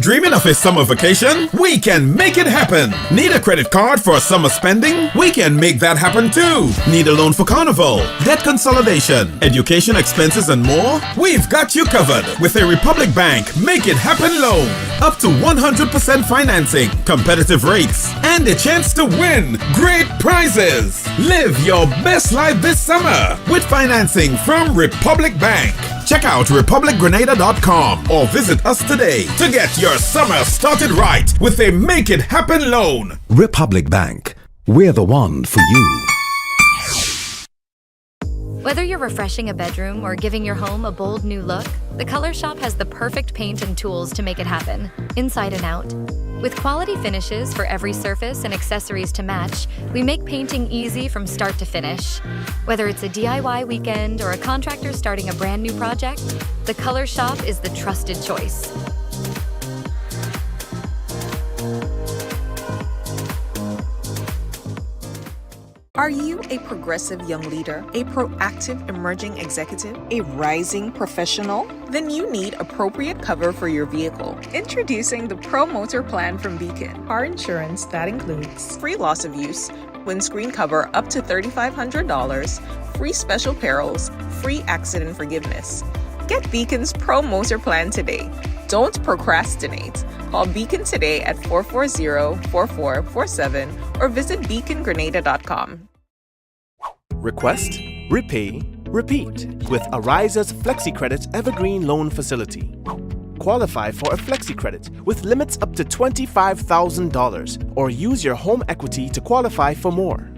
Dreaming of a summer vacation? We can make it happen. Need a credit card for summer spending? We can make that happen too. Need a loan for carnival, debt consolidation, education expenses and more? We've got you covered with a Republic Bank Make It Happen loan. Up to 100% financing, competitive rates, and a chance to win great prizes. Live your best life this summer with financing from Republic Bank. Check out republicgrenada.com or visit us today to get your summer started right with a Make It Happen loan. Republic Bank, we're the one for you. Whether you're refreshing a bedroom or giving your home a bold new look, the Color Shop has the perfect paint and tools to make it happen, inside and out. With quality finishes for every surface and accessories to match, we make painting easy from start to finish. Whether it's a DIY weekend or a contractor starting a brand new project, the Color Shop is the trusted choice. Are you a progressive young leader, a proactive emerging executive, a rising professional? Then you need appropriate cover for your vehicle. Introducing the Promoter plan from Beacon. Car insurance that includes free loss of use, windscreen cover up to $3,500, free special perils, free accident forgiveness. Get Beacon's Promoter plan today. Don't procrastinate. Call Beacon today at 440-4447 or visit beacongrenada.com. Request, repay, repeat with Ariza's FlexiCredit Evergreen Loan Facility. Qualify for a FlexiCredit with limits up to $25,000 or use your home equity to qualify for more.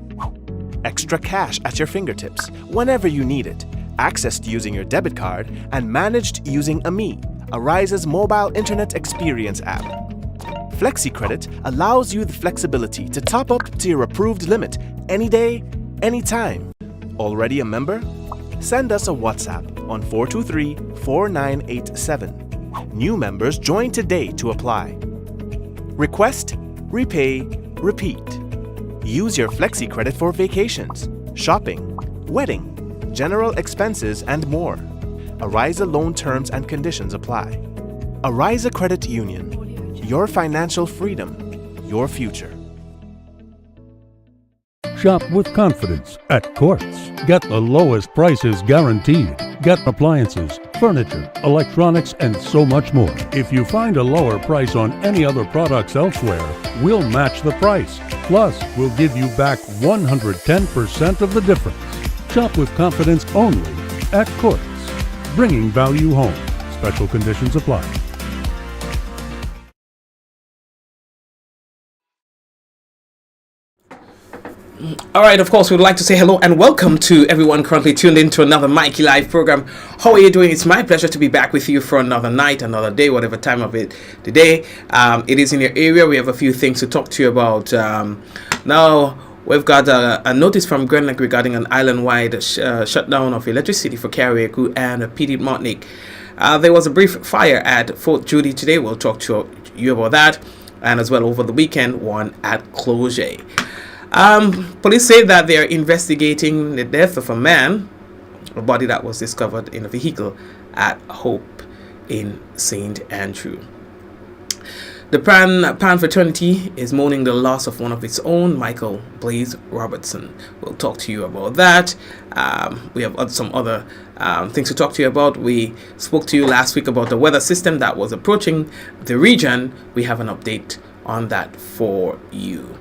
Extra cash at your fingertips whenever you need it, accessed using your debit card and managed using AMI, Ariza's mobile internet experience app. FlexiCredit allows you the flexibility to top up to your approved limit any day, anytime. Already a member? Send us a WhatsApp on 423-4987. New members join today to apply. Request, repay, repeat. Use your FlexiCredit for vacations, shopping, wedding, general expenses, and more. Ariza loan terms and conditions apply. Ariza Credit Union. Your financial freedom, your future. Shop with confidence at Quartz. Get the lowest prices guaranteed. Get appliances, furniture, electronics, and so much more. If you find a lower price on any other products elsewhere, we'll match the price. Plus, we'll give you back 110% of the difference. Shop with confidence only at Quartz. Bringing value home. Special conditions apply. All right, of course, we'd like to say hello and welcome to everyone currently tuned in to another Mikey Live program. How are you doing? It's my pleasure to be back with you for another night, another day, whatever time of it today. It is in your area. We have a few things to talk to you about. Now, we've got a notice from Grenlec regarding an island-wide shutdown of electricity for Carriacou and Petit Martinique. There was a brief fire at Fort Judy today. We'll talk to you about that. And as well over the weekend, one at Cloget. Police say that they are investigating the death of a man, a body that was discovered in a vehicle at Hope in St. Andrew. The Pan fraternity is mourning the loss of one of its own, Michael Blaze Robertson. We'll talk to you about that. We have some other things to talk to you about. We spoke to you last week about the weather system that was approaching the region. We have an update on that for you.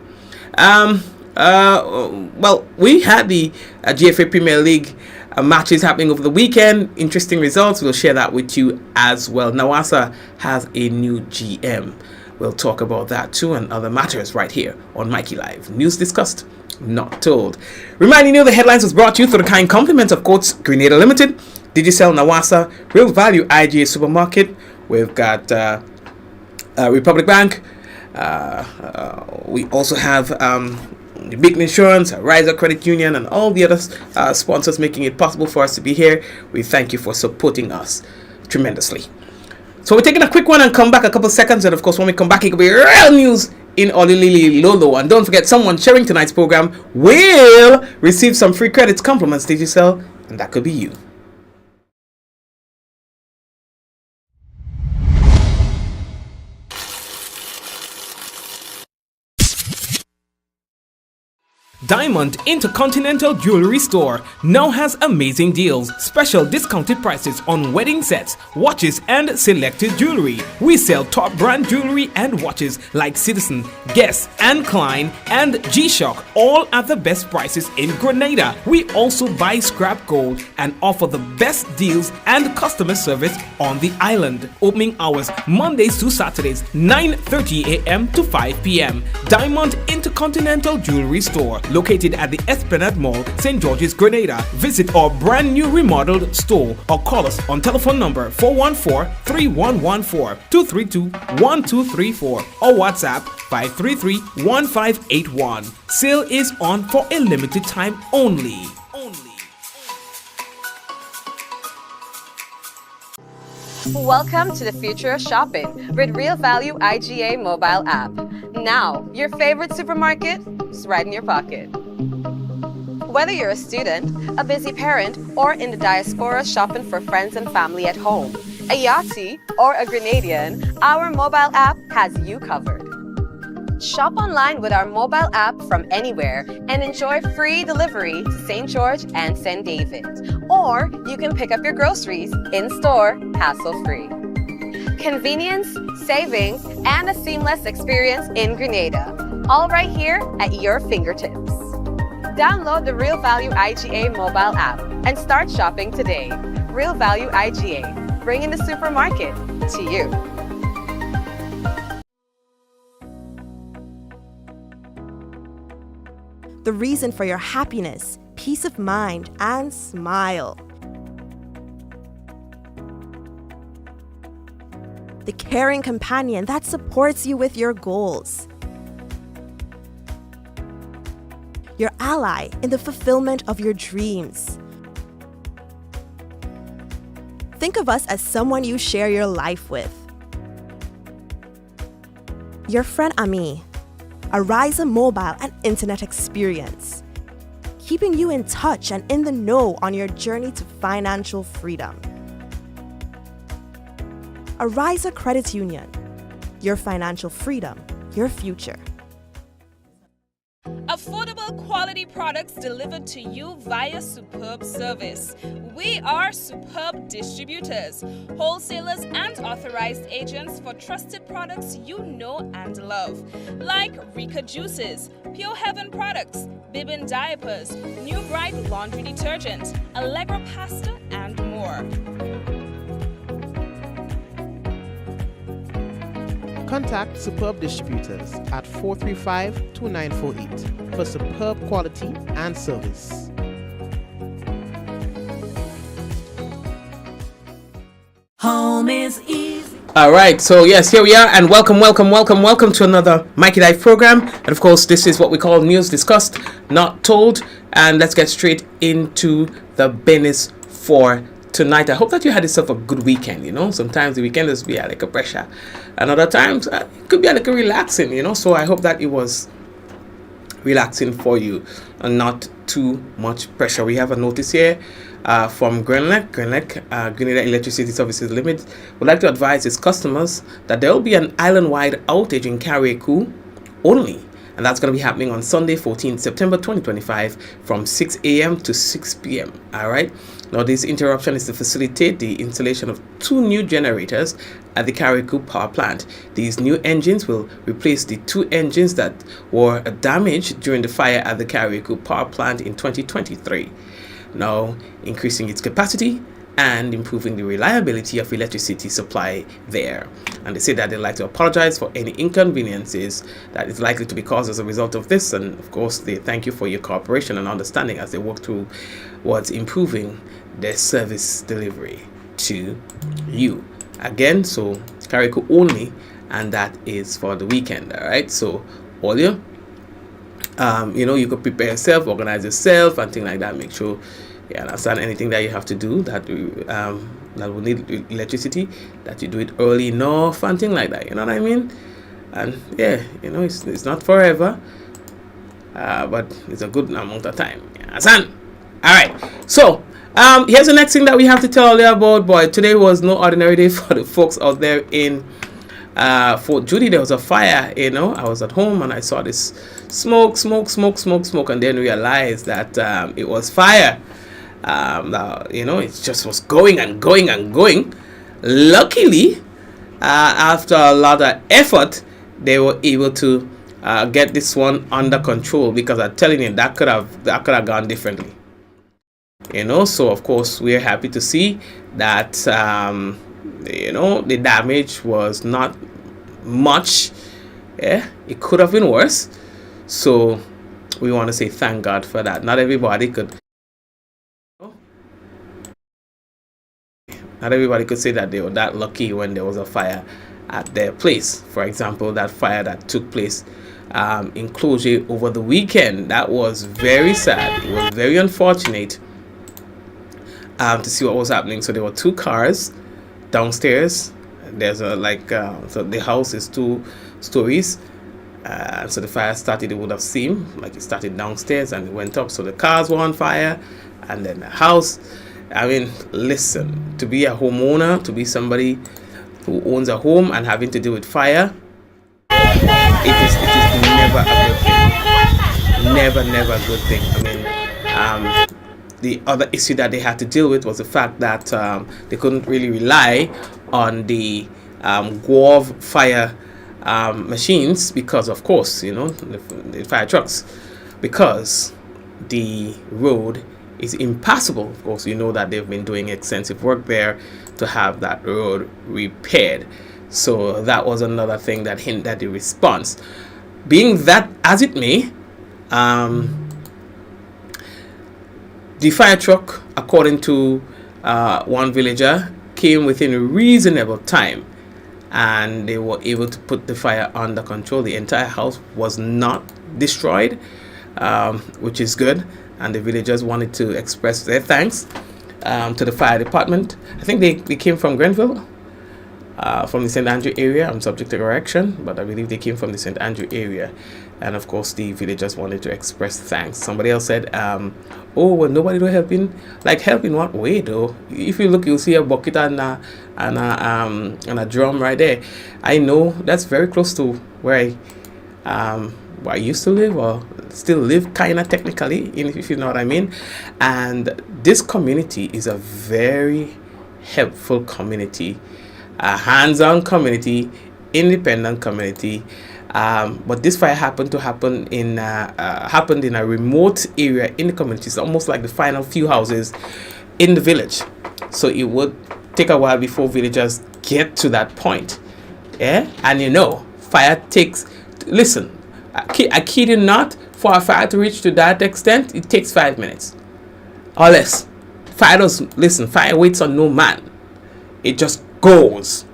Well, we had the GFA Premier League matches happening over the weekend. Interesting results. We'll share that with you as well. NAWASA has a new GM. We'll talk about that too and other matters right here on Mikey Live. News discussed, not told. Reminding you, the headlines was brought to you through the kind compliments of Courts Grenada Limited, Digicel NAWASA, Real Value IGA Supermarket. We've got Republic Bank. We also have Big Insurance, Riser Credit Union, and all the other sponsors making it possible for us to be here. We thank you for supporting us tremendously. So we're taking a quick one and come back a couple seconds, and of course when we come back it will be real news in Olilili Lolo. And don't forget, someone sharing tonight's program will receive some free credits, compliments, Digicel, and that could be you. Diamond Intercontinental Jewelry Store now has amazing deals, special discounted prices on wedding sets, watches, and selected jewelry. We sell top brand jewelry and watches like Citizen, Guess, and Klein, and G-Shock, all at the best prices in Grenada. We also buy scrap gold and offer the best deals and customer service on the island. Opening hours Mondays to Saturdays, 9:30 a.m. to 5 p.m. Diamond Intercontinental Jewelry Store, located at the Esplanade Mall, St. George's, Grenada. Visit our brand new remodeled store or call us on telephone number 414-3114, 232-1234 or WhatsApp 533-1581. Sale is on for a limited time only. Welcome to the future of shopping with Real Value IGA mobile app. Now, your favorite supermarket is right in your pocket. Whether you're a student, a busy parent, or in the diaspora shopping for friends and family at home, a Yachty, or a Grenadian, our mobile app has you covered. Shop online with our mobile app from anywhere and enjoy free delivery to St. George and St. David. Or you can pick up your groceries in-store, hassle-free. Convenience, savings, and a seamless experience in Grenada. All right here at your fingertips. Download the Real Value IGA mobile app and start shopping today. Real Value IGA, bringing the supermarket to you. The reason for your happiness, peace of mind, and smile. The caring companion that supports you with your goals. Your ally in the fulfillment of your dreams. Think of us as someone you share your life with. Your friend Ami, a Ryza mobile and internet experience, keeping you in touch and in the know on your journey to financial freedom. A Ryza Credit Union, your financial freedom, your future. Affordable quality products delivered to you via Superb Service. We are Superb Distributors, wholesalers and authorized agents for trusted products you know and love, like Rika Juices, Pure Heaven products, Bibbin diapers, New Bright laundry detergent, Allegra pasta, and more. Contact Superb Distributors at 435-2948 for superb quality and service. Home is easy. All right, so yes, here we are, and welcome to another Mikey Live program. And of course, this is what we call news discussed, not told. And let's get straight into the business for tonight. I hope that you had yourself a good weekend. Sometimes the weekend is be like a pressure, and other times it could be like a relaxing. So I hope that it was relaxing for you and not too much pressure. We have a notice here from Grenada Electricity Services Limited would like to advise its customers that there will be an island-wide outage in Carriacou only, and that's going to be happening on Sunday, 14th September 2025 from 6 a.m. to 6 p.m. All right. Now, this interruption is to facilitate the installation of 2 new generators at the Carriacou power plant. These new engines will replace the 2 engines that were damaged during the fire at the Carriacou power plant in 2023. Now, increasing its capacity and improving the reliability of electricity supply there. And they say that they'd like to apologize for any inconveniences that is likely to be caused as a result of this. And of course, they thank you for your cooperation and understanding as they work towards improving their service delivery to you. Again, so Carriacou only, and that is for the weekend. All right, so all you you could prepare yourself, organize yourself, and things like that. Make sure you understand anything that you have to do that will need electricity, that you do it early enough and things like that. You know what I mean? And yeah, it's not forever, but it's a good amount of time. You understand? All right. So here's the next thing that we have to tell you about. Boy, today was no ordinary day for the folks out there in Fort Judy, there was a fire. You know, I was at home and I saw this smoke, and then realized that it was fire. Now, you know, it just was going and going and going. Luckily, after a lot of effort, they were able to get this one under control, because I'm telling you, that could have gone differently. You know, so of course we're happy to see that you know, the damage was not much. Yeah, it could have been worse. So we want to say thank God for that. Not everybody could say that they were that lucky when there was a fire at their place. For example, that fire that took place in Cloche over the weekend, that was very sad. It was very unfortunate to see what was happening. So there were 2 cars downstairs. There's a so the house is 2 stories. So the fire started, it would have seemed like it started downstairs and it went up. So the cars were on fire, and then the house. I mean, listen, to be a homeowner, to be somebody who owns a home and having to deal with fire, it is never a good thing. Never a good thing. I mean, the other issue that they had to deal with was the fact that they couldn't really rely on the Guave fire machines, because of course, you know, the fire trucks, because the road is impassable. Of course, you know that they've been doing extensive work there to have that road repaired. So that was another thing that hindered the response. Being that as it may, the fire truck, according to one villager, came within a reasonable time, and they were able to put the fire under control. The entire house was not destroyed, which is good. And the villagers wanted to express their thanks to the fire department. I think they came from Grenville, from the St. Andrew area. I'm subject to correction, but I believe they came from the St. Andrew area. And of course, the villagers wanted to express thanks. Somebody else said, oh, well, nobody do helping. Like, help in what way, though? If you look, you'll see a bucket and a drum right there. I know that's very close to where I used to live, or still live, kind of technically, if you know what I mean. And this community is a very helpful community, a hands-on community, independent community. But this fire happened in a remote area in the community. It's almost like the final few houses in the village. So it would take a while before villagers get to that point. Yeah, and you know, fire takes. Listen, I kid you not. For a fire to reach to that extent, it takes 5 minutes or less. Fire waits on no man. It just goes.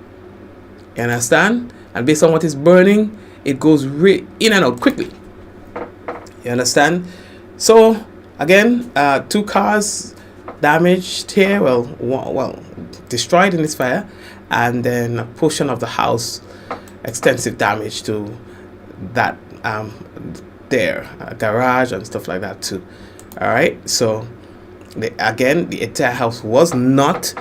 You understand? And based on what is burning, it goes in and out quickly. You understand? So again, 2 cars damaged here. Well, destroyed in this fire, and then a portion of the house, extensive damage to that garage and stuff like that too. All right, so the entire house was not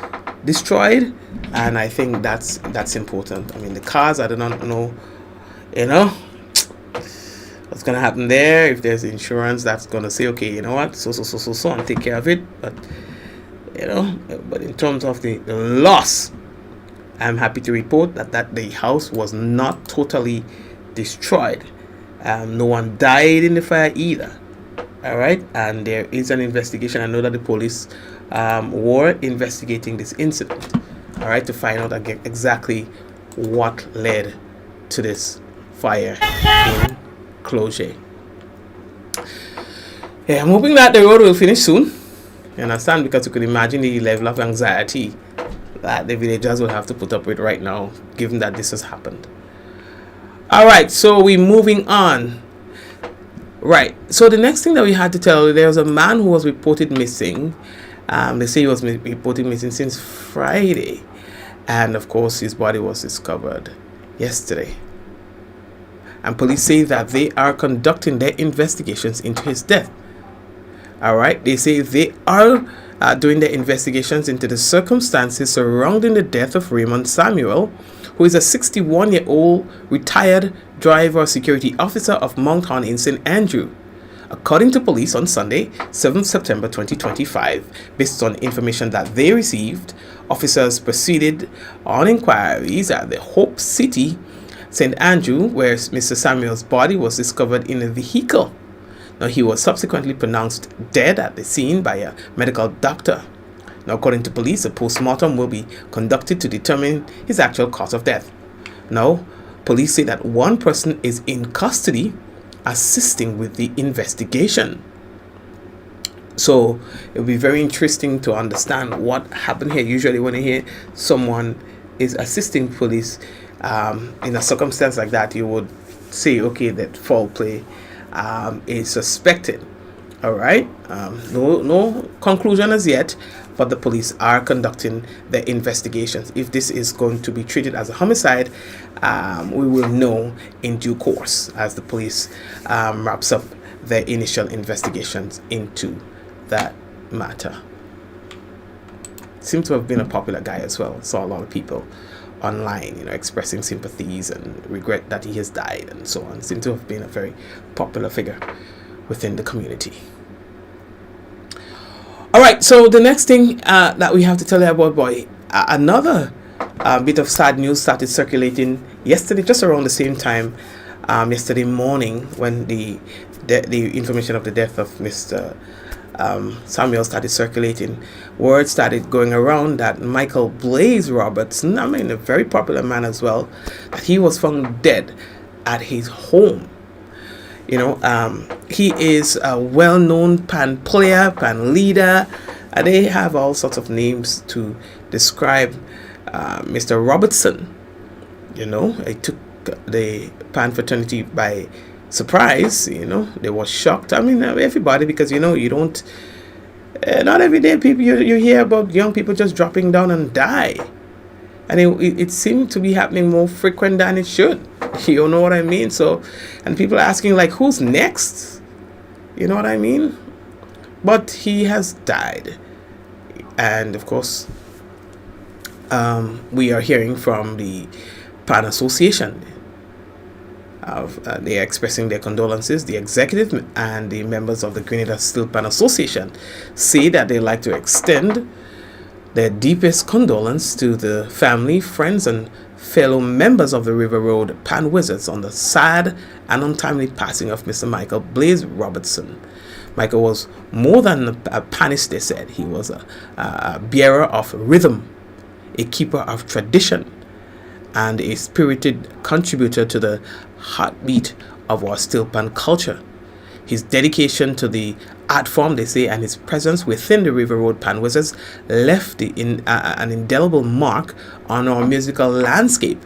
destroyed, and I think that's important. I mean, the cars, I do not know, you know, what's gonna happen there. If there's insurance that's gonna say, okay, you know what, so and take care of it. But you know, but in terms of the loss, I'm happy to report that the house was not totally destroyed. No one died in the fire either. All right, and there is an investigation. I know that the police were investigating this incident. All right, to find out exactly what led to this fire in Cloche. Yeah, I'm hoping that the road will finish soon. You understand? Because you could imagine the level of anxiety that the villagers will have to put up with right now, given that this has happened. All right, so we're moving on. Right, so the next thing that we had to tell you, there was a man who was reported missing. They say he was reported missing since Friday, and of course his body was discovered yesterday. And police say that they are conducting their investigations into his death. All right, they say they are doing their investigations into the circumstances surrounding the death of Raymond Samuel, who is a 61-year-old retired driver security officer of Mount Horn in St. Andrew. According to police on Sunday, 7th September 2025, based on information that they received, officers proceeded on inquiries at the Hope City, St. Andrew, where Mr. Samuel's body was discovered in a vehicle. Now, he was subsequently pronounced dead at the scene by a medical doctor. Now, according to police, a post-mortem will be conducted to determine his actual cause of death. Now, police say that one person is in custody assisting with the investigation. So it will be very interesting to understand what happened here. Usually when you hear someone is assisting police in a circumstance like that, you would say, okay, that foul play is suspected. All right, no conclusion as yet, but the police are conducting their investigations. If this is going to be treated as a homicide, we will know in due course as the police wraps up their initial investigations into that matter. Seems to have been a popular guy as well. Saw a lot of people online, expressing sympathies and regret that he has died and so on. Seems to have been a very popular figure within the community. All right, so the next thing that we have to tell you about, another bit of sad news started circulating yesterday, just around the same time, yesterday morning, when the information of the death of Mr. Samuel started circulating. Word started going around that Michael Blaze Robertson, a very popular man as well, that he was found dead at his home. He is a well-known pan player, pan leader. They have all sorts of names to describe Mr. Robertson. It took the pan fraternity by surprise. They were shocked. Everybody, because you don't. Not every day people you hear about young people just dropping down and die, and it seemed to be happening more frequent than it should. You know what I mean? So, and people are asking, like, who's next? You know what I mean? But he has died. And of course, we are hearing from the Pan Association. They are expressing their condolences. The executive and the members of the Grenada Steel Pan Association say that they like to extend their deepest condolence to the family, friends, and fellow members of the River Road Pan Wizards on the sad and untimely passing of Mr. Michael Blaze Robertson. Michael was more than a panist, they said. He was a bearer of rhythm, a keeper of tradition, and a spirited contributor to the heartbeat of our steel pan culture. His dedication to the art form, they say, and his presence within the River Road Pan Wizards left an indelible mark on our musical landscape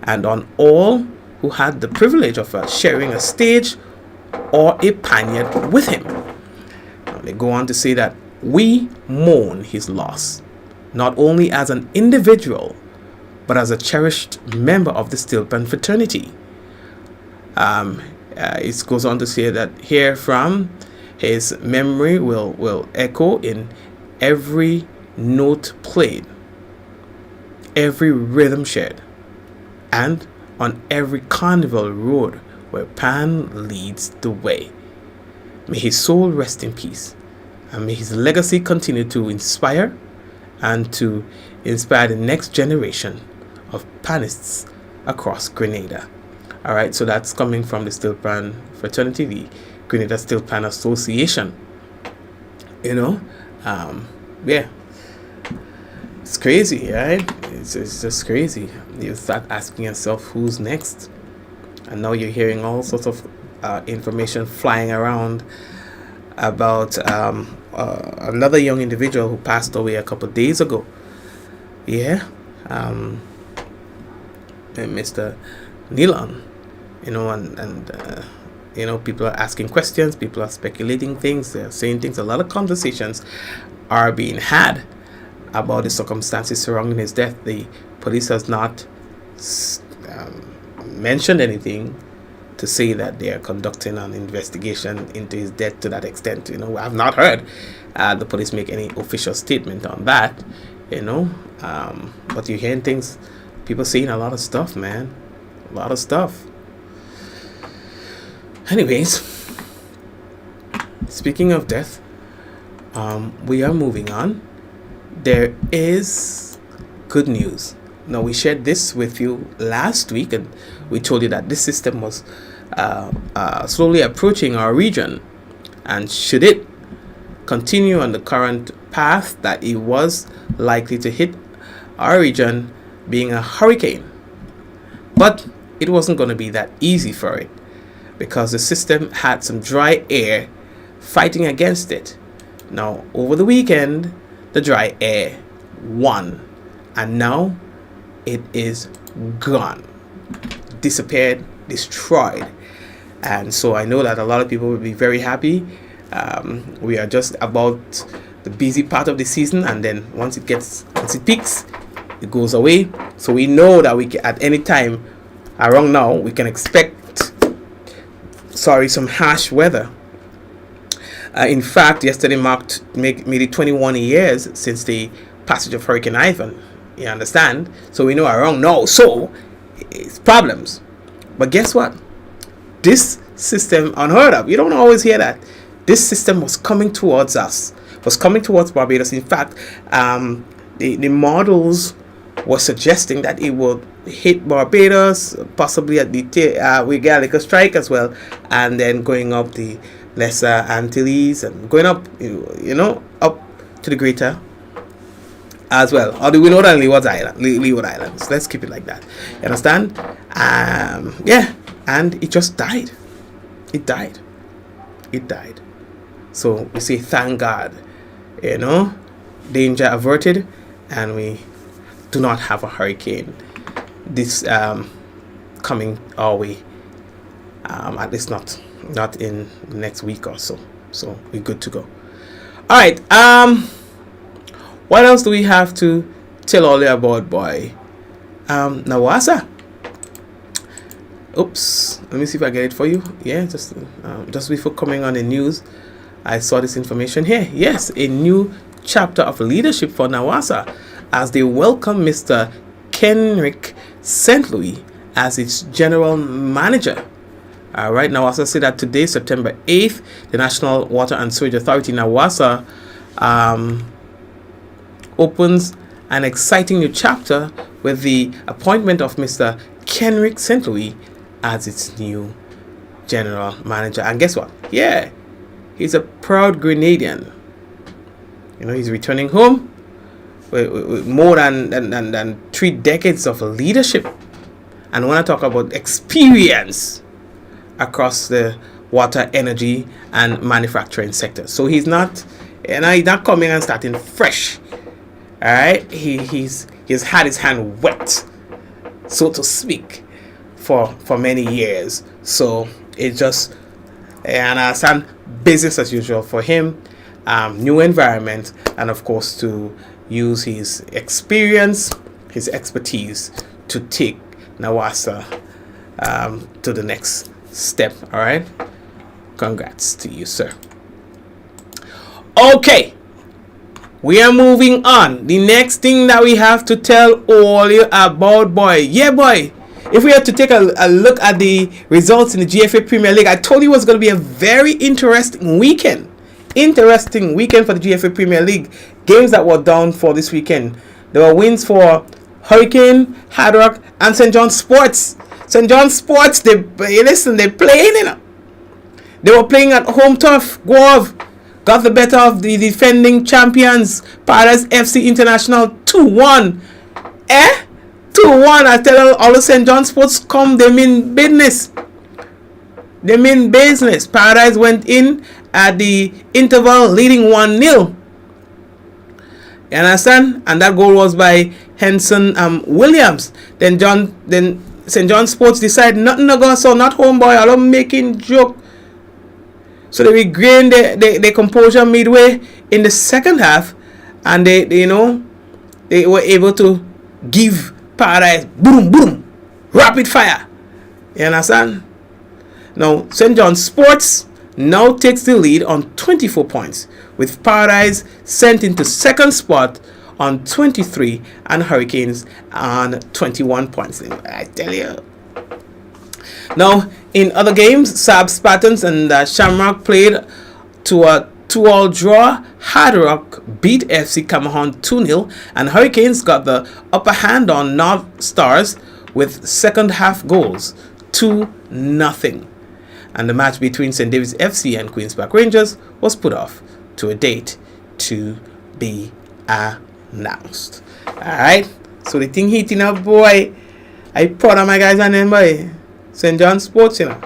and on all who had the privilege of sharing a stage or a paniard with him. Now, they go on to say that we mourn his loss, not only as an individual, but as a cherished member of the steel pan fraternity. It goes on to say that here from his memory will echo in every note played, every rhythm shared, and on every carnival road where Pan leads the way. May his soul rest in peace, and may his legacy continue to inspire and to inspire the next generation of panists across Grenada. All right, so that's coming from the Steel Pan fraternity, the Grenada Steel Pan Association. Yeah, it's crazy, right? It's just crazy. You start asking yourself, who's next? And now you're hearing all sorts of information flying around about another young individual who passed away a couple of days ago. Yeah, and Mr. Nilan. People are asking questions, people are speculating things, they're saying things. A lot of conversations are being had about the circumstances surrounding his death. The police has not mentioned anything to say that they are conducting an investigation into his death to that extent. I've not heard the police make any official statement on that, but you're hearing things People saying a lot of stuff, man. A lot of stuff. Anyways, speaking of death, we are moving on. There is good news. Now, we shared this with you last week, and we told you that this system was slowly approaching our region, and should it continue on the current path, that it was likely to hit our region, being a hurricane. But it wasn't going to be that easy for it, because the system had some dry air fighting against it. Now, over the weekend, the dry air won, and now it is gone, disappeared, destroyed. And so I know that a lot of people will be very happy. We are just about the busy part of the season, and then once it peaks, it goes away. So we know that we can, at any time around now, we can expect some harsh weather. In fact, yesterday marked maybe 21 years since the passage of Hurricane Ivan. You understand? So we know around now, so it's problems. But guess what? This system, unheard of, you don't always hear that. This system was coming towards us, was coming towards Barbados. In fact, the models were suggesting that it would hit Barbados, possibly at the we get like a strike as well, and then going up the Lesser Antilles and going up, up to the Greater as well. Or we know that Leeward Islands. Let's keep it like that. You understand? And it just died. It died. So we say thank God, danger averted, and we do not have a hurricane this coming our way. At least not in the next week or so. So we're good to go. All right. What else do we have to tell all you about, boy? NAWASA. Oops. Let me see if I get it for you. Yeah, just before coming on the news, I saw this information here. Yes, a new chapter of leadership for NAWASA as they welcome Mr. Kenrick St. Louis as its general manager. Right, NAWASA said that today, September 8th, the National Water and Sewage Authority, NAWASA, opens an exciting new chapter with the appointment of Mr. Kenrick St. Louis as its new general manager. And guess what? Yeah, he's a proud Grenadian. He's returning home with more than 3 decades of leadership. And when I talk about experience across the water, energy, and manufacturing sector, so he's not coming and starting fresh. All right, he's had his hand wet, so to speak, for many years. So it's just business as usual for him. New environment, and of course to use his experience, his expertise to take NAWASA to the next step. All right, congrats to you, sir. Okay, we are moving on. The next thing that we have to tell all you about, boy, if we have to take a look at the results in the GFA Premier League, I told you it was going to be a very interesting weekend for the GFA Premier League. Games that were down for this weekend, there were wins for Hurricane, Hard Rock, and St. John Sports. St. John Sports, they're playing, they were playing at home turf. Guave got the better of the defending champions, Paradise FC International, 2-1. 2-1. I tell all the St. John Sports come, they mean business. Paradise went in at the interval leading 1-0. You understand? And that goal was by Henson Williams. Then St. John Sports decided nothing to go, so not home, boy. I don't making joke. So they regained their composure midway in the second half, and they were able to give Paradise boom rapid fire. You understand? Now St. John Sports now takes the lead on 24 points, with Paradise sent into second spot on 23 and Hurricanes on 21 points. I tell you. Now, in other games, Saab Spartans and Shamrock played to a 2-all draw. Hard Rock beat FC Cameron 2-0, and Hurricanes got the upper hand on North Stars with second half goals, 2-0. And the match between St. David's FC and Queen's Park Rangers was put off to a date to be announced. Alright, so the thing heating up, boy. I proud of my guys and them, boy. St. John Sports, you know.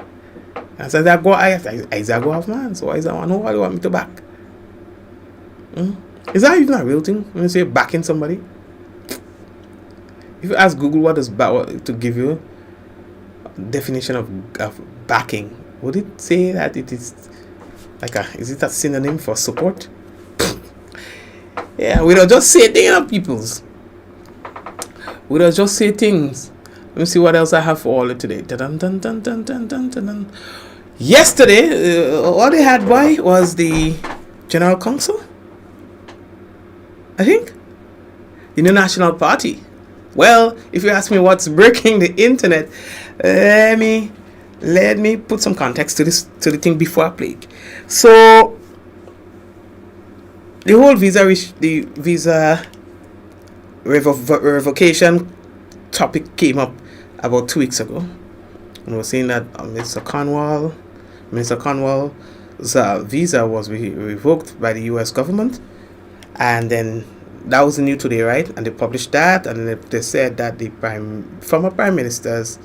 And since I go off, man. So is that one who want me to back? Is that even a real thing when you say backing somebody? If you ask Google what is to give you a definition of backing, would it say that it is like is it a synonym for support? Yeah, we don't just say things, peoples. We don't just say things. Let me see what else I have for all of today. Dun, dun, dun, dun, dun, dun, dun, dun. Yesterday, all they had, boy, was the General Council. I think. The New National Party. Well, if you ask me what's breaking the internet, let me put some context to the thing before I play it. So the whole visa revocation topic came up about 2 weeks ago, and we're saying that Minister Cornwall's visa was revoked by the U.S. government, and then that was new today, right? And they published that, and they said that the former Prime Minister's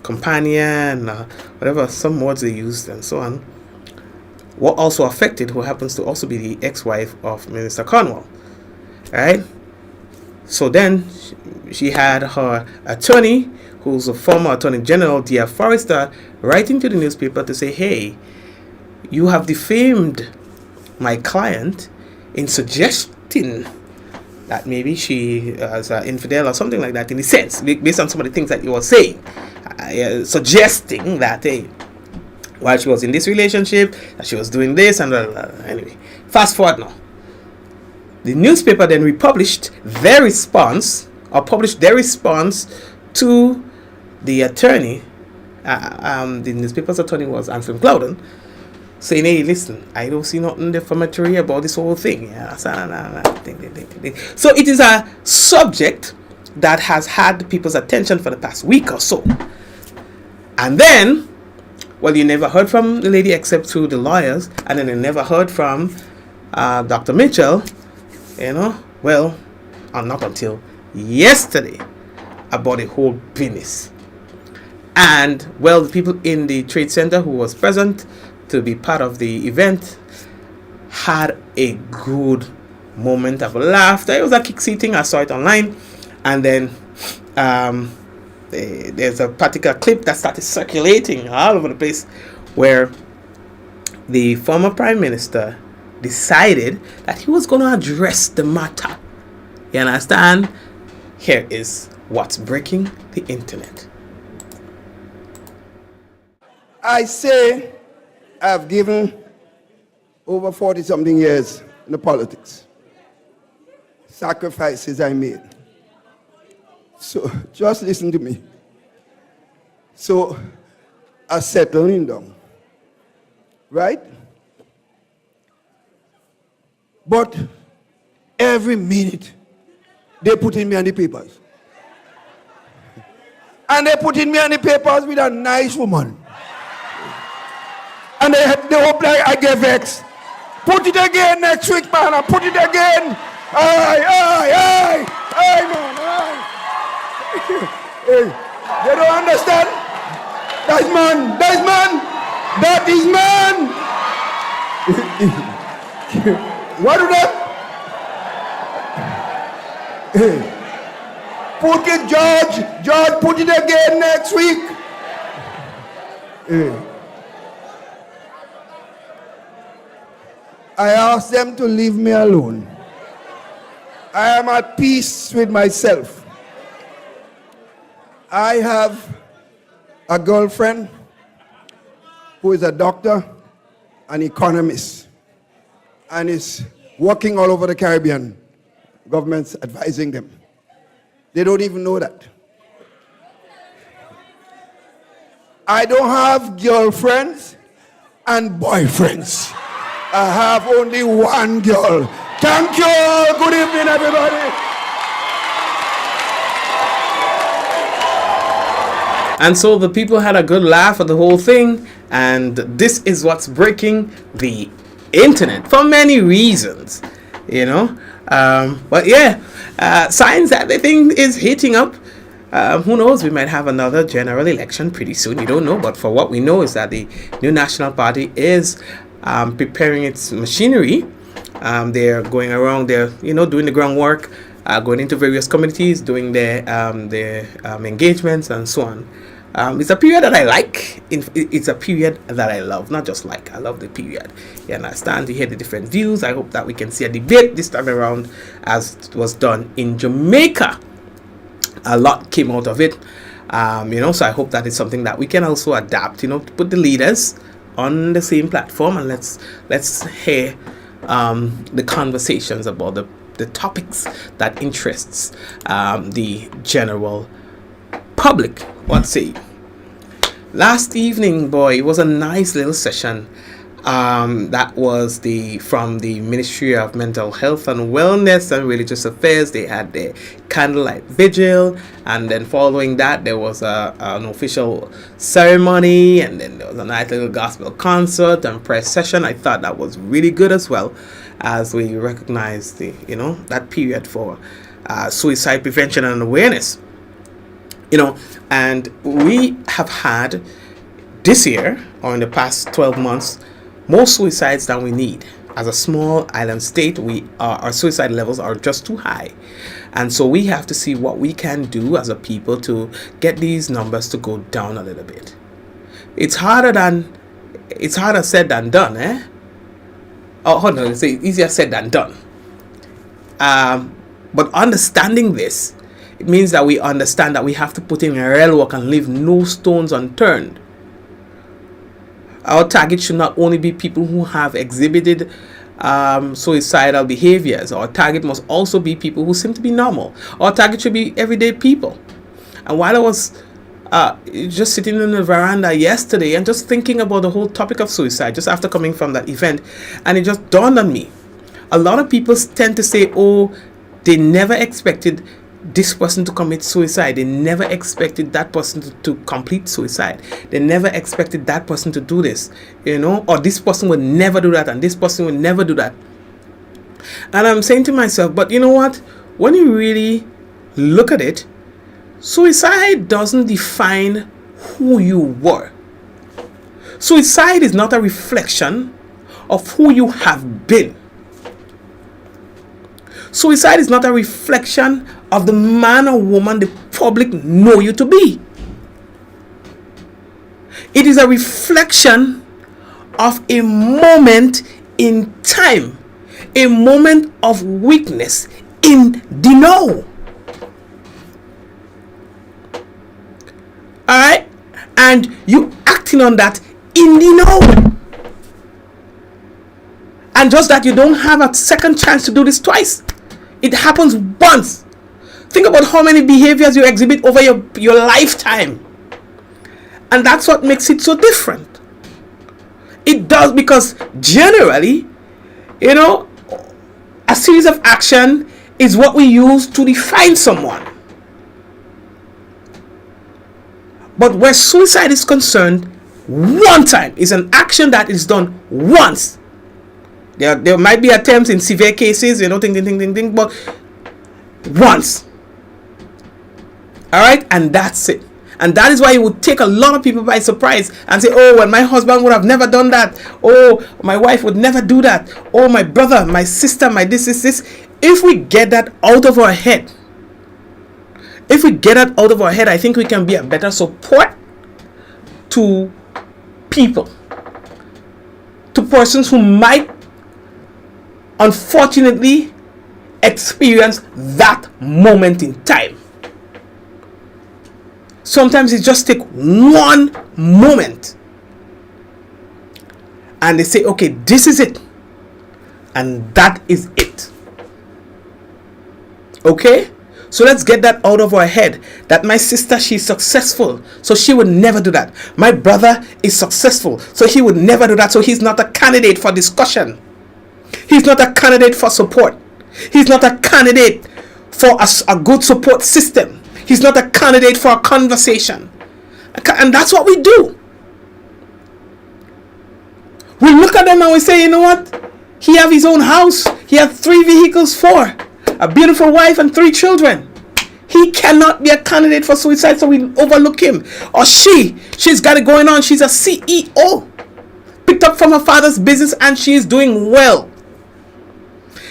companion, whatever, some words they used and so on, were also affected, who happens to also be the ex-wife of Minister Cornwall, right? So then she had her attorney, who's a former Attorney General, D.F. Forrester, writing to the newspaper to say, hey, you have defamed my client in suggesting that maybe she is an infidel or something like that, in a sense, based on some of the things that you were saying, suggesting that, hey, while she was in this relationship, that she was doing this, and anyway, fast forward now. The newspaper then republished their response, or published their response to the attorney. The newspaper's attorney was Anthony Clouden, saying, hey, listen, I don't see nothing defamatory about this whole thing. Yeah, so it is a subject that has had people's attention for the past week or so. And then, well, you never heard from the lady except through the lawyers, and then you never heard from Dr. Mitchell, well, not until yesterday, about the whole business. And, well, the people in the Trade Center who was present to be part of the event had a good moment of laughter. It was a kick seating. I saw it online. And then there's a particular clip that started circulating all over the place where the former Prime Minister decided that he was going to address the matter. You understand? Here is what's breaking the internet. I say I've given over 40-something years in the politics. Sacrifices I made. So just listen to me. So a settling down. Right? But every minute they put in me on the papers. And they put in me on the papers with a nice woman. And they hope like I get vexed. Put it again next week, man. I put it again. Aye, man, aye. Hey, they don't understand. That is man. What do they? Hey. Put it, George. George, put it again next week. Hey. I asked them to leave me alone. I am at peace with myself. I have a girlfriend who is a doctor, an economist, and is working all over the Caribbean. Government's advising them. They don't even know that. I don't have girlfriends and boyfriends. I have only one girl. Thank you. Good evening, everybody. And so the people had a good laugh at the whole thing, and this is what's breaking the internet for many reasons, you know. But yeah, signs that the thing is heating up. Who knows, we might have another general election pretty soon. You don't know, but for what we know is that the new National Party is preparing its machinery. They're going around, they're, you know, doing the groundwork, going into various communities, doing their engagements and so on. It's a period that I like. It's a period that I love, not just like. I love the period. You understand? To hear the different views. I hope that we can see a debate this time around, as it was done in Jamaica. A lot came out of it, you know. So I hope that is something that we can also adapt. You know, to put the leaders on the same platform, and let's hear the conversations about the topics that interests the general public. What say you? Last evening, boy, it was a nice little session. That was from the Ministry of Mental Health and Wellness and Religious Affairs. They had their candlelight vigil, and then following that there was an official ceremony, and then there was a nice little gospel concert and press session. I thought that was really good, as well as we recognize that period for suicide prevention and awareness. You know, and we have had this year, or in the past 12 months, more suicides than we need. As a small island state, our suicide levels are just too high, and so we have to see what we can do as a people to get these numbers to go down a little bit. It's harder said than done, eh? Oh, hold on, it's easier said than done. But understanding this, it means that we understand that we have to put in real work and leave no stones unturned. Our target should not only be people who have exhibited suicidal behaviors. Our target must also be people who seem to be normal. Our target should be everyday people. And while I was just sitting in the veranda yesterday and just thinking about the whole topic of suicide, just after coming from that event, and it just dawned on me. A lot of people tend to say, oh, they never expected this person to commit suicide. They never expected that person to complete suicide. They never expected that person to do this, you know, or this person would never do that, and this person would never do that. And I'm saying to myself, but you know what? When you really look at it, suicide doesn't define who you were. Suicide is not a reflection of who you have been. Suicide is not a reflection of the man or woman the public know you to be. It is a reflection of a moment in time, a moment of weakness in the know. Alright? And you acting on that in the know. And just that you don't have a second chance to do this twice. It happens once. Think about how many behaviors you exhibit over your lifetime. And that's what makes it so different. It does, because generally, you know, a series of action is what we use to define someone. But where suicide is concerned, one time is an action that is done once. There might be attempts in severe cases, you know, but once. Alright, and that's it. And that is why it would take a lot of people by surprise and say, oh, well, my husband would have never done that. Oh, my wife would never do that. Oh, my brother, my sister, my this. If we get that out of our head, I think we can be a better support to people, to persons who might unfortunately experience that moment in time. Sometimes it just takes one moment and they say, okay, this is it. And that is it. Okay? So let's get that out of our head. That my sister, she's successful, so she would never do that. My brother is successful, so he would never do that. So he's not a candidate for discussion. He's not a candidate for support. He's not a candidate for a good support system. He's not a candidate for a conversation. And that's what we do. We look at them and we say, you know what? He have his own house. He has 3 vehicles, 4. A beautiful wife and 3 children. He cannot be a candidate for suicide, so we overlook him. Or she's got it going on. She's a CEO. Picked up from her father's business and she is doing well.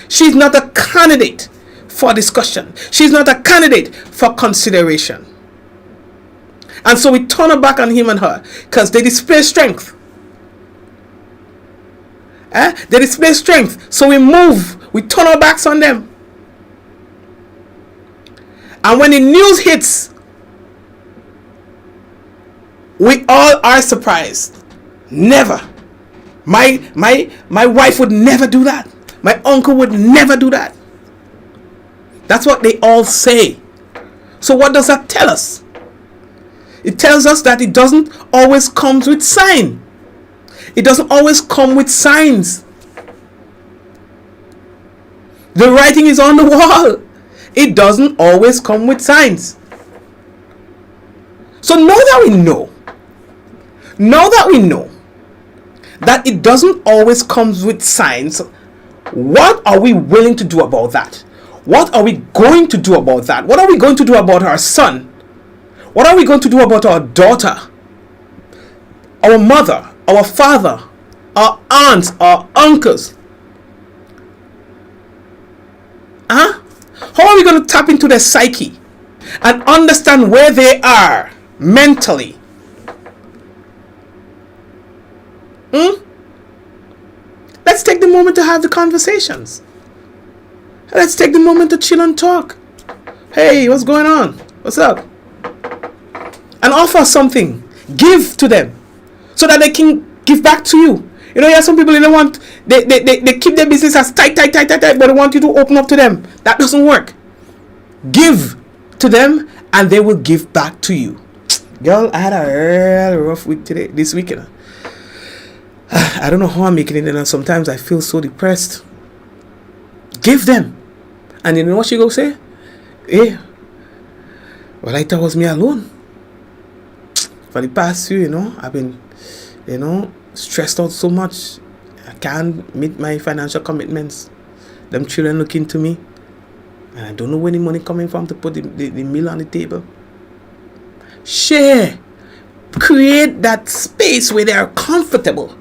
She's not a candidate for discussion. She's not a candidate for consideration. And so we turn our back on him and her because they display strength. They display strength. So we move. We turn our backs on them. And when the news hits, we all are surprised. Never. My wife would never do that. My uncle would never do that. That's what they all say. So what does that tell us? It tells us that it doesn't always come with sign. It doesn't always come with signs. The writing is on the wall. It doesn't always come with signs. So now that we know that it doesn't always come with signs, what are we willing to do about that? What are we going to do about that? What are we going to do about our son? What are we going to do about our daughter? Our mother, our father, our aunts, our uncles? How are we going to tap into their psyche and understand where they are mentally? Let's take the moment to have the conversations. Let's take the moment to chill and talk. Hey, what's going on? What's up? And offer something. Give to them so that they can give back to you. You know, some people, they keep their business as tight, but they want you to open up to them. That doesn't work. Give to them and they will give back to you. Girl, I had a real rough week this weekend. I don't know how I'm making it, and sometimes I feel so depressed. Give them. And you know what she go say? Hey, well, I thought it was me alone. For the past few, I've been, stressed out so much. I can't meet my financial commitments. Them children looking to me. And I don't know where the money coming from to put the meal on the table. Share. Create that space where they are comfortable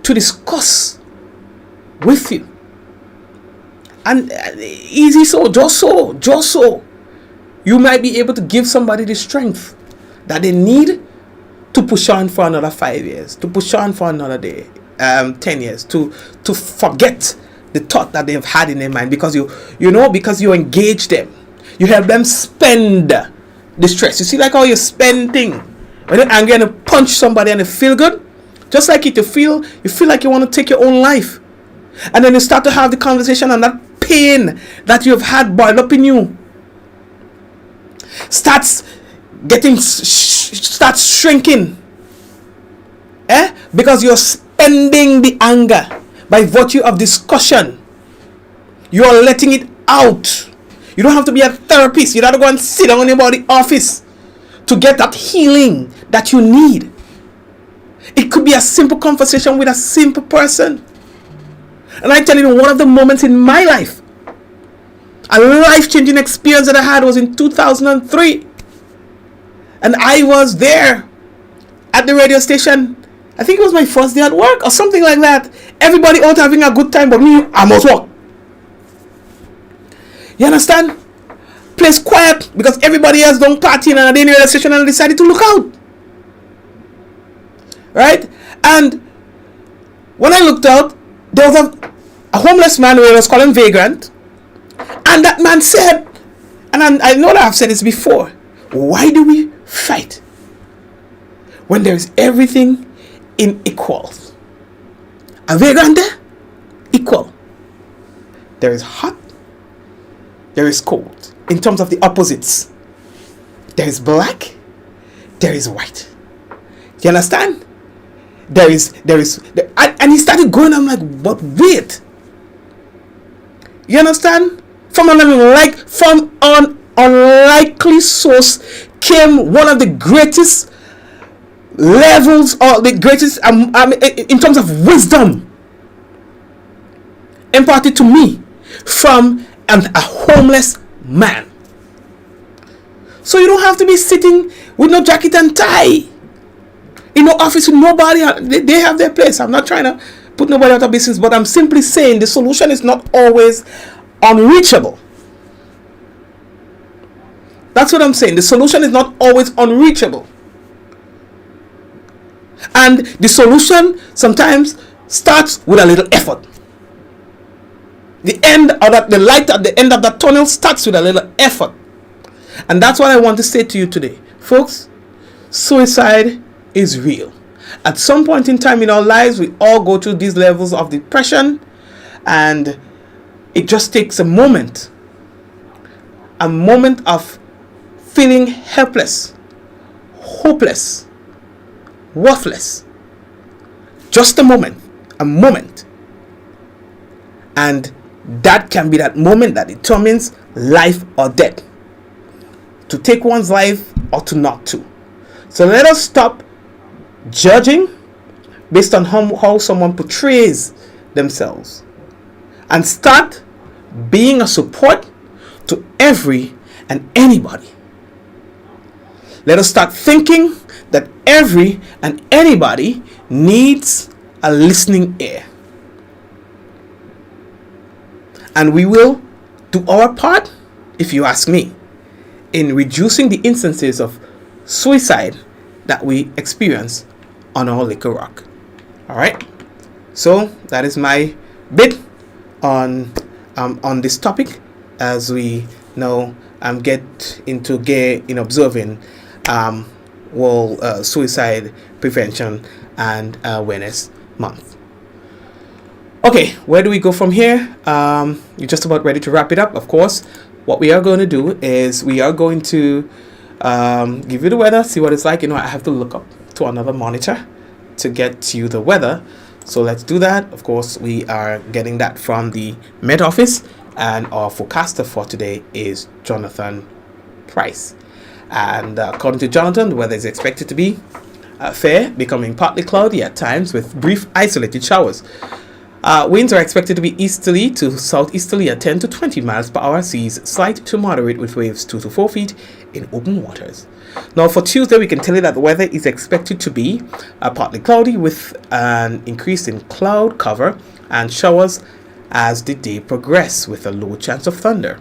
to discuss with you. And easy so, just so. You might be able to give somebody the strength that they need to push on for another 5 years, to push on for another day, 10 years, to forget the thought that they've had in their mind, because because you engage them, you help them spend the stress. You see, like how you spend things when you're angry and you punch somebody and they feel good, just like it, you feel like you want to take your own life, and then you start to have the conversation, and that pain that you've had boiled up in you starts shrinking, because you're spending the anger by virtue of discussion. You are letting it out. You don't have to be a therapist. You don't have to go and sit down in your body office to get that healing that you need. It could be a simple conversation with a simple person. And I tell you, one of the moments in my life, a life-changing experience that I had was in 2003. And I was there at the radio station. I think it was my first day at work or something like that. Everybody out having a good time, but me, I must work. You understand? Place quiet because everybody else don't party in a radio station, and I decided to look out. Right? And when I looked out, there was a homeless man who was calling vagrant. And that man said, and I know that I've said this before, why do we fight when there is everything in equals? A vagrant there, equal. There is hot, there is cold. In terms of the opposites, there is black, there is white. You understand? And he started going. I'm like, but wait. You understand? From an unlikely source came one of the greatest levels, or the greatest, in terms of wisdom, imparted to me from a homeless man. So you don't have to be sitting with no jacket and tie in no office with nobody. They have their place. I'm not trying to put nobody out of business, but I'm simply saying the solution is not always unreachable. That's what I'm saying. The solution is not always unreachable. And the solution sometimes starts with a little effort. The light at the end of that tunnel starts with a little effort. And that's what I want to say to you today. Folks, suicide is real. At some point in time in our lives, we all go through these levels of depression, and it just takes a moment of feeling helpless, hopeless, worthless. Just a moment. And that can be that moment that determines life or death. To take one's life or to not to. So let us stop judging based on how someone portrays themselves, and start being a support to every and anybody. Let us start thinking that every and anybody needs a listening ear. And we will do our part, if you ask me, in reducing the instances of suicide that we experience on our Liquor Rock. Alright? So that is my bit on this topic, as we now get into gear in observing World Suicide Prevention and Awareness Month. Okay, where do we go from here? You're just about ready to wrap it up. Of course, what we are going to do is we are going to give you the weather, see what it's like. You know, I have to look up to another monitor to get you the weather. So let's do that. Of course, we are getting that from the Met Office, and our forecaster for today is Jonathan Price. And according to Jonathan, the weather is expected to be fair, becoming partly cloudy at times with brief isolated showers. Winds are expected to be easterly to southeasterly at 10 to 20 miles per hour, seas slight to moderate with waves 2 to 4 feet in open waters. Now for Tuesday, we can tell you that the weather is expected to be partly cloudy with an increase in cloud cover and showers as the day progresses, with a low chance of thunder.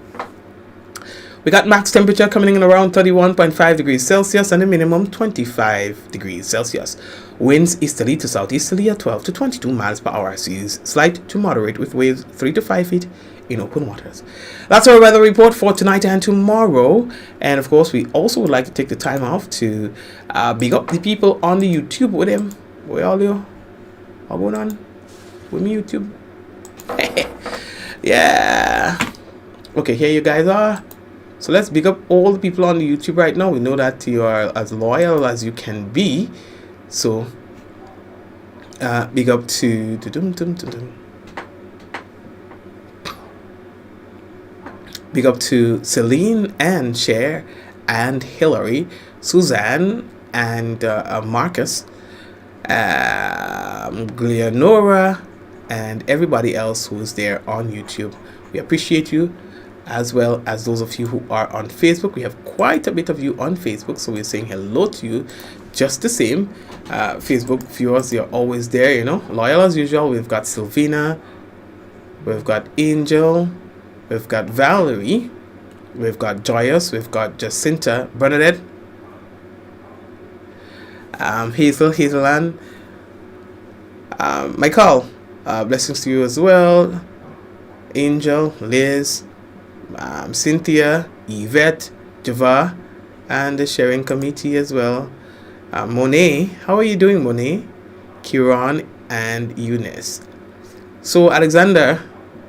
We got max temperature coming in around 31.5 degrees Celsius and a minimum 25 degrees Celsius. Winds easterly to southeasterly at 12 to 22 miles per hour, seas slight to moderate with waves 3 to 5 feet in open waters. That's our weather report for tonight and tomorrow. And of course, we also would like to take the time off to big up the people on the YouTube with them. Where all you? What going on with me YouTube? Yeah. Okay, here you guys are. So let's big up all the people on the YouTube right now. We know that you are as loyal as you can be. So big up to big up to Celine and Cher and Hillary, Suzanne and Marcus, Gleonora, and everybody else who is there on YouTube. We appreciate you, as well as those of you who are on Facebook. We have quite a bit of you on Facebook, so we're saying hello to you just the same. Facebook viewers, you're always there, you know, loyal as usual. We've got Sylvina, we've got Angel, we've got Valerie, we've got Joyous, we've got Jacinta, Bernadette, Hazelanne, Michael, blessings to you as well, Angel, Liz, Cynthia, Yvette, Java, and the sharing committee as well. Monet, how are you doing, Monet? Kiran and Eunice. So Alexander,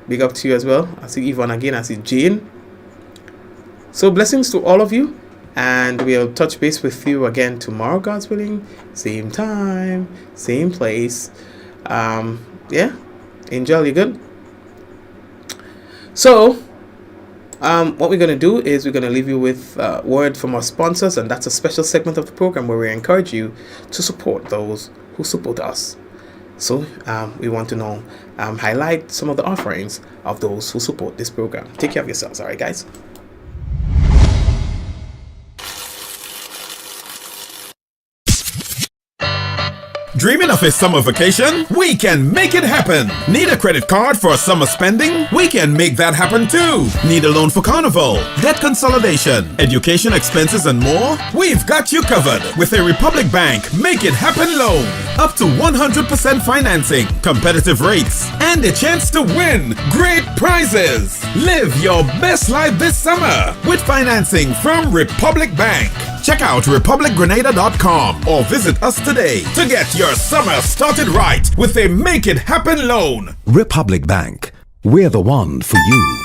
big up to you as well. I see Yvonne again. I see Jane. So blessings to all of you. And we'll touch base with you again tomorrow, God's willing. Same time, same place. Angel, you good? So, what we're going to do is we're going to leave you with a word from our sponsors. And that's a special segment of the program where we encourage you to support those who support us. So, we want to highlight some of the offerings of those who support this program. Take care of yourselves, all right, guys? Dreaming of a summer vacation? We can make it happen. Need a credit card for summer spending? We can make that happen too. Need a loan for carnival, debt consolidation, education expenses and more? We've got you covered with a Republic Bank Make It Happen loan. Up to 100% financing, competitive rates, and a chance to win great prizes. Live your best life this summer with financing from Republic Bank. Check out republicgrenada.com or visit us today to get your summer started right with a Make It Happen loan. Republic Bank. We're the one for you.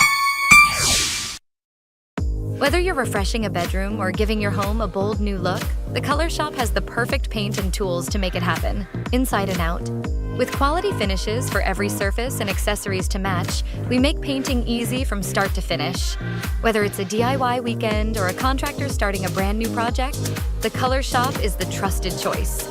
Whether you're refreshing a bedroom or giving your home a bold new look, the Color Shop has the perfect paint and tools to make it happen, inside and out. With quality finishes for every surface and accessories to match, we make painting easy from start to finish. Whether it's a DIY weekend or a contractor starting a brand new project, the Color Shop is the trusted choice.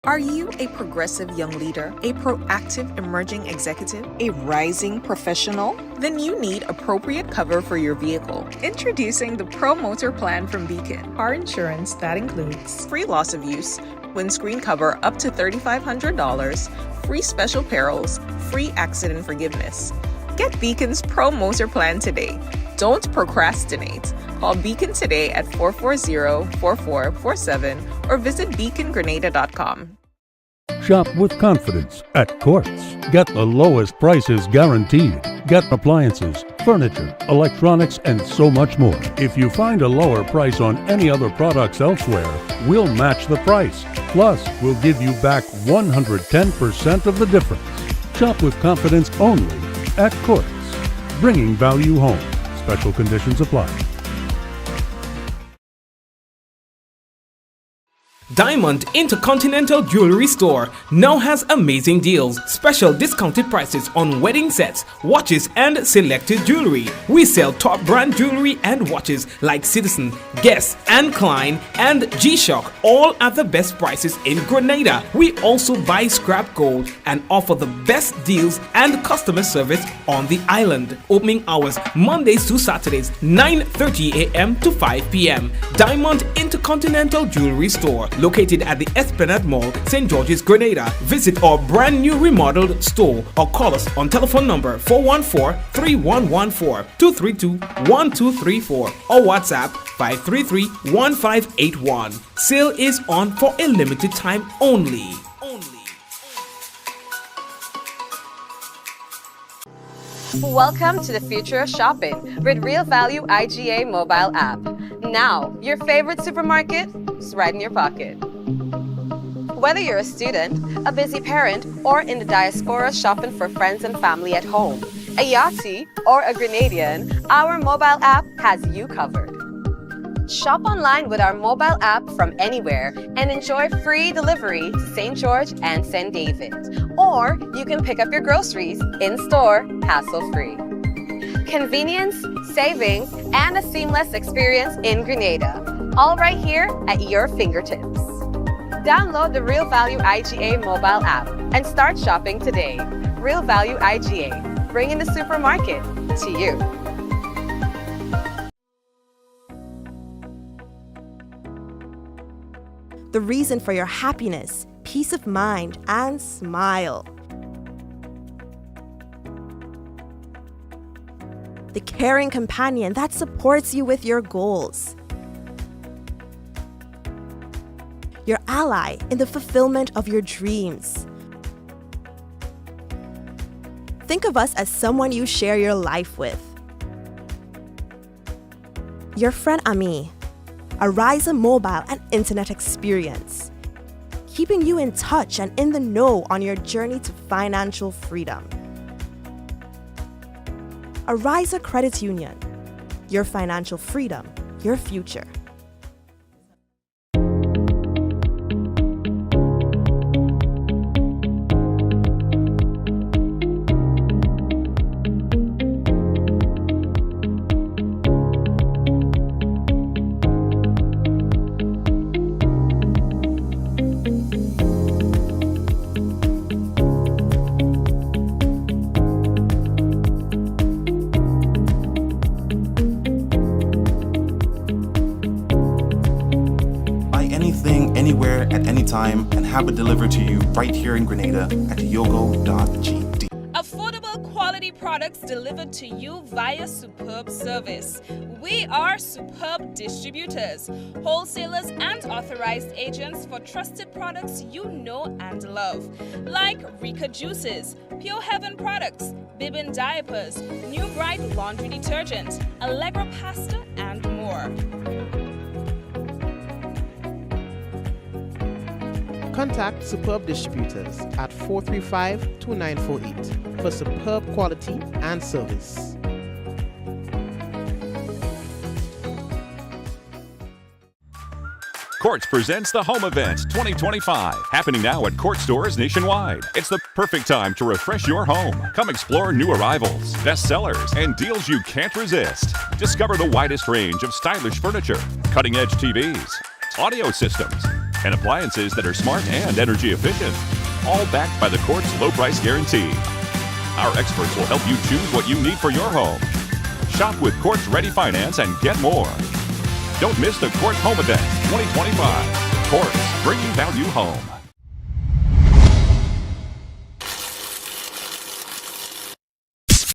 Are you a progressive young leader, a proactive emerging executive, a rising professional? Then you need appropriate cover for your vehicle. Introducing the Promotional plan from Beacon. Car insurance that includes free loss of use, windscreen cover up to $3,500, free special perils, free accident forgiveness. Get Beacon's Promotional plan today. Don't procrastinate. Call Beacon today at 440-4447 or visit beacongrenada.com. Shop with confidence at Quartz. Get the lowest prices guaranteed. Get appliances, furniture, electronics, and so much more. If you find a lower price on any other products elsewhere, we'll match the price. Plus, we'll give you back 110% of the difference. Shop with confidence only at Quartz. Bringing value home. Special conditions apply. Diamond Intercontinental Jewelry Store now has amazing deals, special discounted prices on wedding sets, watches, and selected jewelry. We sell top brand jewelry and watches like Citizen, Guess, and Klein, and G-Shock, all at the best prices in Grenada. We also buy scrap gold and offer the best deals and customer service on the island. Opening hours Mondays to Saturdays, 9:30 a.m. to 5 p.m. Diamond Intercontinental Jewelry Store, located at the Esplanade Mall, St. George's, Grenada. Visit our brand new remodeled store or call us on telephone number 414-3114-232-1234 or WhatsApp 533-1581. Sale is on for a limited time only. Welcome to the future of shopping with Real Value IGA mobile app. Now, your favorite supermarket is right in your pocket. Whether you're a student, a busy parent, or in the diaspora shopping for friends and family at home, a Yachty, or a Grenadian, our mobile app has you covered. Shop online with our mobile app from anywhere and enjoy free delivery to St. George and St. David. Or you can pick up your groceries in-store, hassle-free. Convenience, savings, and a seamless experience in Grenada. All right here at your fingertips. Download the Real Value IGA mobile app and start shopping today. Real Value IGA, bringing the supermarket to you. The reason for your happiness, peace of mind, and smile. The caring companion that supports you with your goals. Your ally in the fulfillment of your dreams. Think of us as someone you share your life with. Your friend Ami, Ariza mobile and internet experience, keeping you in touch and in the know on your journey to financial freedom. Ariza Credit Union, your financial freedom, your future. Anywhere at any time and have it delivered to you right here in Grenada at yogo.gd. Affordable quality products delivered to you via superb service. We are superb distributors, wholesalers and authorized agents for trusted products you know and love, like Rika Juices, Pure Heaven products, Bibin diapers, New Bright laundry detergent, Allegra pasta and more. Contact Superb Distributors at 435-2948 for superb quality and service. Quartz presents the Home Events 2025, happening now at Quartz stores nationwide. It's the perfect time to refresh your home. Come explore new arrivals, bestsellers, and deals you can't resist. Discover the widest range of stylish furniture, cutting-edge TVs, audio systems, and appliances that are smart and energy efficient, all backed by the Quartz low price guarantee. Our experts will help you choose what you need for your home. Shop with Quartz Ready Finance and get more. Don't miss the Quartz Home Event 2025. Quartz, bringing value home.